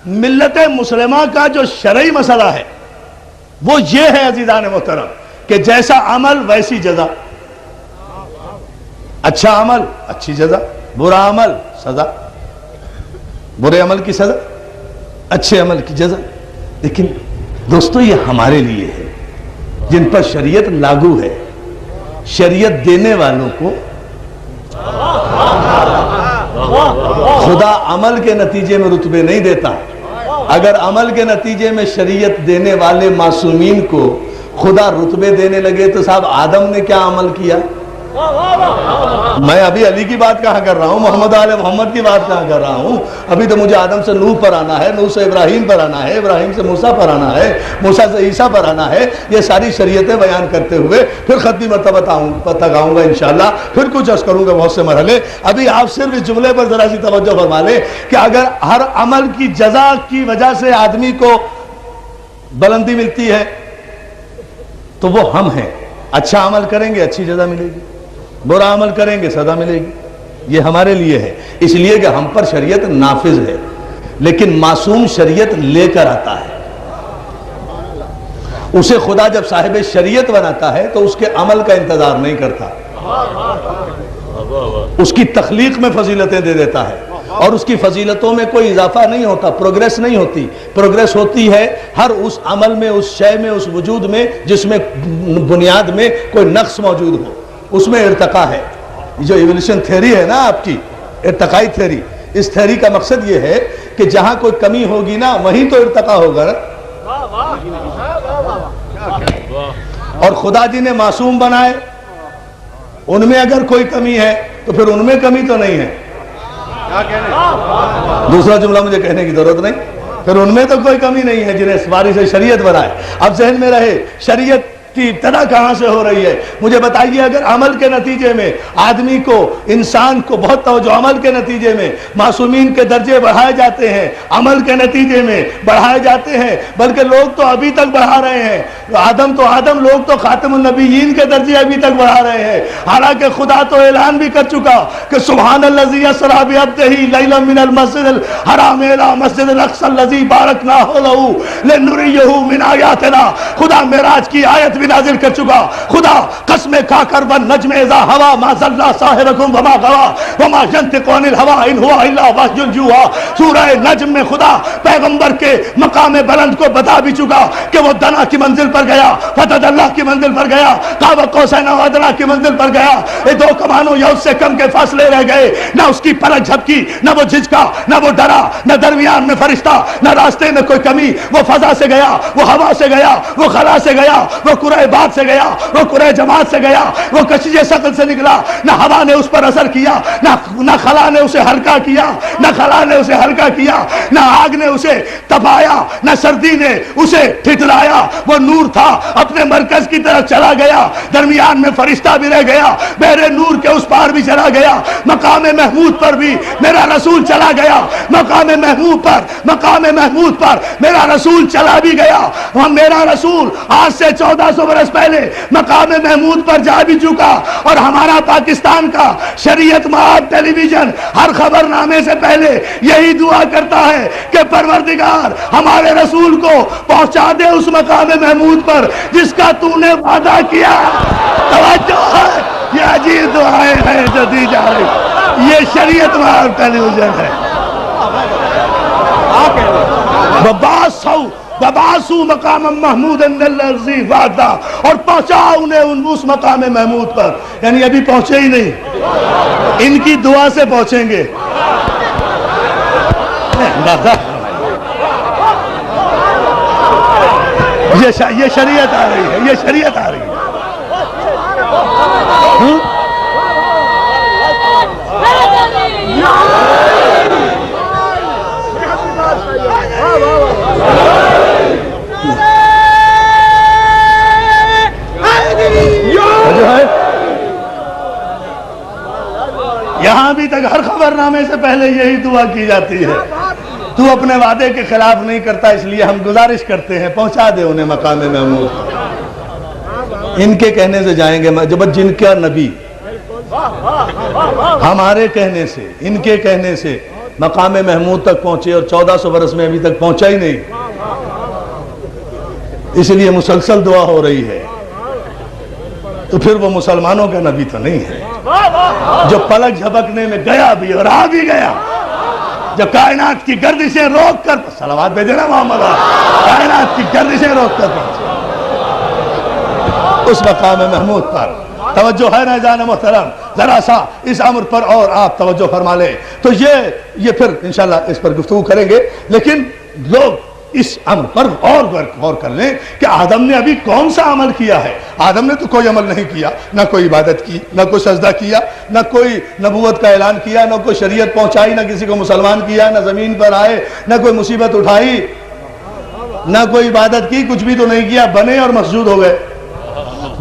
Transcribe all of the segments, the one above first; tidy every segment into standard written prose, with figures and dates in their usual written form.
ملت مسلمہ کا جو شرعی مسئلہ ہے وہ یہ ہے عزیزان محترم کہ جیسا عمل ویسی جزا. اچھا عمل اچھی جزا، برا عمل سزا، برے عمل کی سزا، اچھے عمل کی جزا. لیکن دوستو یہ ہمارے لیے ہے جن پر شریعت لاگو ہے. شریعت دینے والوں کو خدا عمل کے نتیجے میں رتبے نہیں دیتا. اگر عمل کے نتیجے میں شریعت دینے والے معصومین کو خدا رتبے دینے لگے تو صاحب آدم نے کیا عمل کیا؟ میں ابھی علی کی بات کہاں کر رہا ہوں، محمد آل محمد کی بات کہاں کر رہا ہوں. ابھی تو مجھے آدم سے نوح پر آنا ہے، نوح سے ابراہیم پر آنا ہے، ابراہیم سے موسیٰ پر آنا ہے، موسیٰ سے عیسیٰ پر آنا ہے. یہ ساری شریعتیں بیان کرتے ہوئے پھر ختمی مرتبہ تک آؤں گا انشاءاللہ. پھر کچھ عرض کروں گا بہت سے مرحلے. ابھی آپ صرف اس جملے پر ذرا سی توجہ فرما لیں کہ اگر ہر عمل کی جزا کی وجہ سے آدمی کو بلندی ملتی ہے تو وہ ہم ہیں. اچھا عمل کریں گے اچھی جزا ملے گی، برا عمل کریں گے سزا ملے گی. یہ ہمارے لیے ہے، اس لیے کہ ہم پر شریعت نافذ ہے. لیکن معصوم شریعت لے کر آتا ہے. اسے خدا جب صاحب شریعت بناتا ہے تو اس کے عمل کا انتظار نہیں کرتا، اس کی تخلیق میں فضیلتیں دے دیتا ہے اور اس کی فضیلتوں میں کوئی اضافہ نہیں ہوتا، پروگریس نہیں ہوتی. پروگریس ہوتی ہے ہر اس عمل میں، اس شے میں، اس وجود میں جس میں بنیاد میں کوئی نقص موجود ہو، اس میں ارتقا ہے. جو ایولیوشن تھیوری ہے نا آپ کی، ارتقائی تھیوری، اس تھیوری کا مقصد یہ ہے کہ جہاں کوئی کمی ہوگی نا وہیں تو ارتقا ہوگا نا. اور خدا جی نے معصوم بنائے، ان میں اگر کوئی کمی ہے تو پھر ان میں کمی تو نہیں ہے. دوسرا جملہ مجھے کہنے کی ضرورت نہیں، پھر ان میں تو کوئی کمی نہیں ہے جنہیں سواری سے شریعت بنائے. اب ذہن میں رہے شریعت کی ابتدا کہاں سے ہو رہی ہے. مجھے بتائیے اگر عمل کے نتیجے میں آدمی کو، انسان کو بہت توجہ، عمل کے نتیجے میں معصومین کے درجے بڑھائے جاتے ہیں، عمل کے نتیجے میں بڑھائے جاتے ہیں، بلکہ لوگ تو ابھی تک بڑھا رہے ہیں. آدم لوگ تو خاتم النبیین کے درجے ابھی تک بڑھا رہے ہیں. حالانکہ خدا تو اعلان بھی کر چکا کہ سبحان الذی اسری بعبدہ لیلا من المسجد الحرام الی مسجد الاقصی الذی بارکنا حولہ لنریہ من آیاتنا. خدا معراج کی آیت بھی نازل کر چکا. خدا قسم کھا کر والنجم اذا ہوا ما ضل صاحبکم وما غوا وما ینطق عن الہوی ان ہوا الا وحی یوحی. سورہ نجم میں خدا پیغمبر کے مقام بلند کو بتا بھی چکا کہ وہ دنا کی منزل پر گیا، فتح اللہ کی منزل پر گیا، قاب قوسین و ادنیٰ کی منزل پر گیا. یہ دو کمانوں یا اس سے کم کے فاصلے رہ گئے. نہ اس کی پلک جھپکی، نہ وہ جھجکا، نہ وہ ڈرا، نہ درمیان میں فرشتہ، نہ راستے میں کوئی کمی. وہ فضا سے گیا، وہ ہوا سے گیا، وہ خلا سے گیا، وہ قرہ باد سے گیا، وہ قرہ جماعت سے گیا، وہ کشش ثقل سے نکلا. نہ ہوا نے اس پر اثر کیا، نہ خلا نے اسے ہلکا کیا، نہ خلا نے اسے ہلکا کیا، نہ آگ نے اسے تپایا، نہ سردی نے اسے ٹھٹلایا. وہ نور تھا اپنے مرکز کی طرف چلا گیا، درمیان میں فرشتہ بھی رہ گیا، بحر نور کے اس پار بھی چلا گیا. مقام محمود پر بھی میرا رسول چلا گیا، مقام محمود پر میرا رسول چلا بھی گیا. وہاں میرا رسول آج سے 1400 برس پہلے مقام محمود پر جا بھی چکا. اور ہمارا پاکستان کا شریعت معاب ٹیلی ویژن ہر خبر نامے سے پہلے یہی دعا کرتا ہے کہ پروردگار ہمارے رسول کو پہنچا دے اس مقام محمود پر جس کا تو نے وعدہ کیا. توجہ ہے، یہ عجیب دعائیں ہیں جو دی جا رہی. یہ شریعت معاب ٹیلی ویژن ہے. وَبَعَثُوا مَقَامًا مَحْمُودًا الَّذِي وَعَدَ، اور پہنچا انہیں اس مقام محمود پر. یعنی ابھی پہنچے ہی نہیں، ان کی دعا سے پہنچیں گے. یہ شریعت آ رہی ہے، یہ شریعت آ رہی ہے. یہاں بھی تک ہر خبر نامے سے پہلے یہی دعا کی جاتی ہے. تو اپنے وعدے کے خلاف نہیں کرتا، اس لیے ہم گزارش کرتے ہیں پہنچا دے انہیں مقام محمود. ان کے کہنے سے جائیں گے جب جن کا نبی، ہمارے کہنے سے، ان کے کہنے سے مقام محمود تک پہنچے اور 1400 برس میں ابھی تک پہنچا ہی نہیں، اس لیے مسلسل دعا ہو رہی ہے۔ تو پھر وہ مسلمانوں کا نبی تو نہیں ہے جو پلک جھپکنے میں گیا بھی اور آ بھی گیا، جو کائنات کی گردشیں روک کر، صلوات بھیجے نا محمد، کائنات کی گردشیں روک کر پہنچے اس مقام محمود پر۔ توجہ ہے نا جان محترم، ذرا سا اس امر پر اور آپ توجہ فرما لیں تو یہ پھر انشاءاللہ اس پر گفتگو کریں گے، لیکن لوگ اس امر پر اور غور کر لیں کہ آدم نے ابھی کون سا عمل کیا ہے۔ آدم نے تو کوئی عمل نہیں کیا، نہ کوئی عبادت کی، نہ کوئی سجدہ کیا، نہ کوئی نبوت کا اعلان کیا، نہ کوئی شریعت پہنچائی، نہ کسی کو مسلمان کیا، نہ زمین پر آئے، نہ کوئی مصیبت اٹھائی، نہ کوئی عبادت کی، کچھ بھی تو نہیں کیا، بنے اور مسجود ہو گئے،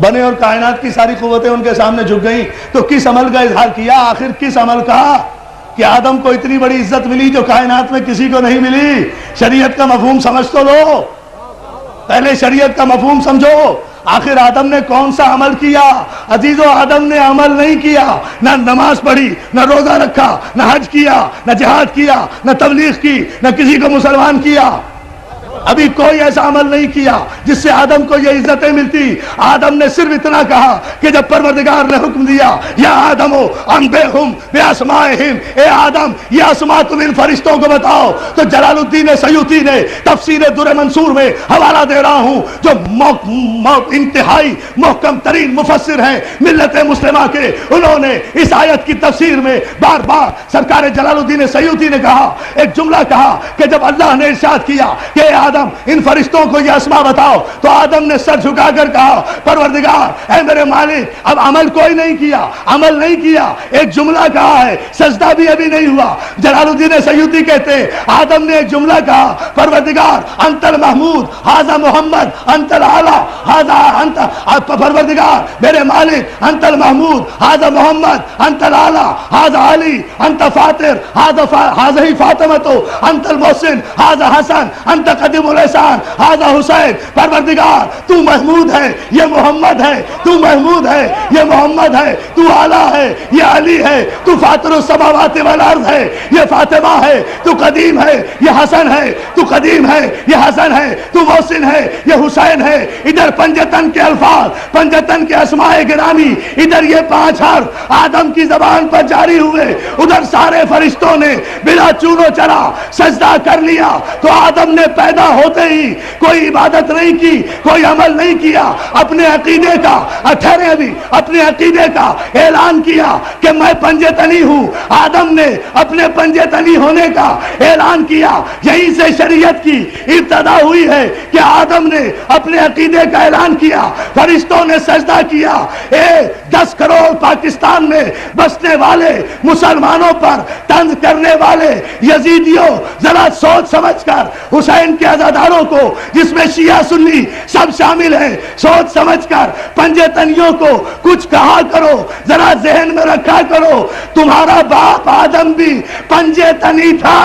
بنے اور کائنات کی ساری قوتیں ان کے سامنے جھک گئیں۔ تو کس عمل کا اظہار کیا؟ آخر کس عمل کا کہ آدم کو اتنی بڑی عزت ملی جو کائنات میں کسی کو نہیں ملی؟ شریعت کا مفہوم سمجھ تو لو، پہلے شریعت کا مفہوم سمجھو۔ آخر آدم نے کون سا عمل کیا؟ عزیزو، آدم نے عمل نہیں کیا، نہ نماز پڑھی، نہ روزہ رکھا، نہ حج کیا، نہ جہاد کیا، نہ تبلیغ کی، نہ کسی کو مسلمان کیا، ابھی کوئی ایسا عمل نہیں کیا جس سے آدم کو یہ عزتیں ملتی۔ آدم نے صرف اتنا کہا کہ جب پروردگار نے حکم دیا یا آدم انبئہم باسمائہم، اے آدم یہ اسماء تم ان فرشتوں کو بتاؤ، تو جلال الدین سیوطی نے تفسیر در منصور میں حوالہ دے رہا ہوں، جو انتہائی محکم ترین مفسر ہیں ملت مسلمہ کے، انہوں نے اس آیت کی تفسیر میں بار بار سرکار جلال الدین سیوطی نے کہا، ایک جملہ کہا کہ جب اللہ نے ارشاد کیا کہ اے آدم ان فرشتوں کو یہ اسماء بتاؤ، تو آدم نے سر جھکا کر کہا پروردگار اے میرے مالک، اب عمل کوئی نہیں کیا، عمل نہیں کیا، ایک جملہ کہا ہے، سجدہ بھی ابھی نہیں ہوا۔ جلال الدین سیوطی کہتے ہیں آدم نے ایک جملہ کہا پروردگار انت المحمود ھذا محمد انت الاعلی ھذا انت، پروردگار میرے مالک انت المحمود ھذا محمد انت الاعلی ھذا علی انت فاطر ھذا فاطمہ انت المحسن ھذا حسن انت قدیم الاحسان ھذا حسین۔ پروردگار تو محمود ہے، یہ محمد ہے، تو محمود ہے، یہ محمد ہے، تو اعلیٰ ہے، یہ علی ہے، تو فاطر السماوات والارض ہے، یہ فاطمہ ہے، تو قدیم ہے، یہ حسن ہے، تو قدیم ہے، یہ حسن ہے، تو محسن ہے، یہ حسین ہے۔ ادھر پنجتن کے الفاظ، پنجتن کے اسماء گرامی، ادھر یہ 5 حرف آدم کی زبان پر جاری ہوئے، ادھر سارے فرشتوں نے بلا چون و چرا سجدہ کر لیا۔ تو آدم نے پیدا ہوتے ہی کوئی عبادت نہیں کی، کوئی عمل نہیں کیا، اپنے عقیدے کا اپنے عقیدے کا اعلان کیا کہ میں پنجے تنی ہوں۔ آدم نے اپنے پنجے تنی ہونے کا اعلان کیا، یہیں سے شریعت کی ابتدا ہوئی ہے کہ آدم نے اپنے عقیدے کا اعلان کیا، فرشتوں نے سجدہ کیا۔ 10 کروڑ پاکستان میں بسنے والے مسلمانوں پر طنز کرنے والے یزیدیوں، ذرا سوچ سمجھ کر حسین کے عزاداروں کو، جس میں شیعہ سنی سب شامل ہیں، سوچ سمجھ کر پنجے تنیوں کو کچھ کہا کرو، ذرا ذہن میں رکھا کرو تمہارا باپ آدم بھی پنجے تنی تھا۔